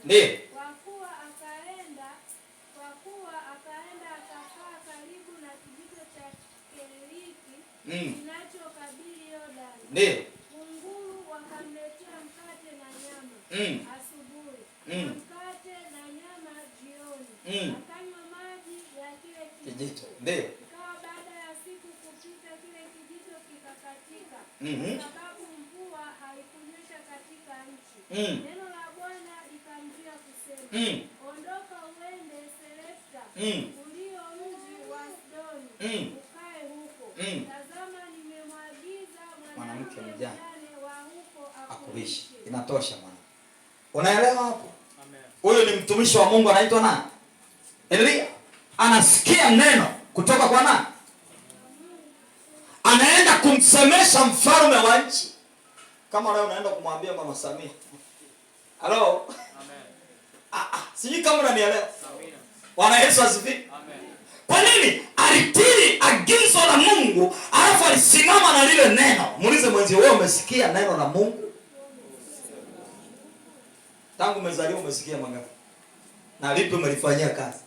Ndiyo. Kwa kuwa akaenda akakaa karibu na kijito cha Keriti kinachokabili Yordani. Ndiyo. Kunguru wakamletea mkate na nyama asubuhi, mkate na nyama jioni. Akanywa maji ya kile kijito. Ndiyo. Ikawa baada ya siku kupita, kile kijito kikakatika, sababu mvua haikunyesha katika nchi. Neno la Bwana likamjia kusema, ondoka uende Sarepta, ulio mji wa Sidoni, ukae huko. Tazama, nimemwagiza mwanamke mjane wa huko akulishe. Inatosha mwana. Unaelewa hapo? Amen. Huyo ni mtumishi wa Mungu anaitwa nani? Elia. Anasikia neno kutoka kwa nani? Anaenda kumsemesha mfalme wa nchi. Kama leo unaenda kumwambia Mama Samia. Hello? Amen. Sijui kama unanielewa. Amen. Bwana Yesu asifiwe. Amen. Kwa nini? Alitii agizo la Mungu, alafu alisimama na lile neno. Muulize mwenzi, wewe umesikia neno la Mungu? Tangu umezaliwa umesikia mangapi? Na lipi umelifanyia kazi?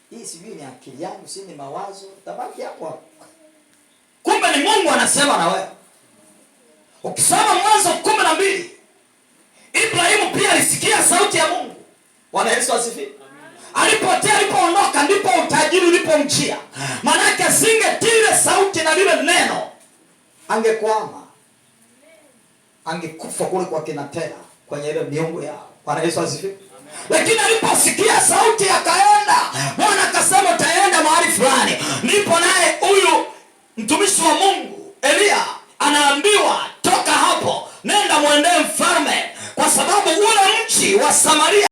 Hii sijui ni akili yangu, si ni mawazo, tabaki hapo. Kumbe ni Mungu anasema na wewe. Ukisoma Mwanzo 12, Ibrahimu pia alisikia sauti ya Mungu. Bwana Yesu asifiwe. Alipotea, alipoondoka ndipo utajiri ulipomjia. Maana yake asingetii ile sauti na lile neno, angekwama. Angekufa kule kwa kina Tera kwenye ile miungu yao. Bwana Yesu asifiwe. Lakini aliposikia sauti akaenda. Bwana akasema utaenda mahali fulani. Ndipo naye huyu mtumishi wa Mungu Elia anaambiwa toka hapo, nenda muendee mfalme, kwa sababu ule mji wa Samaria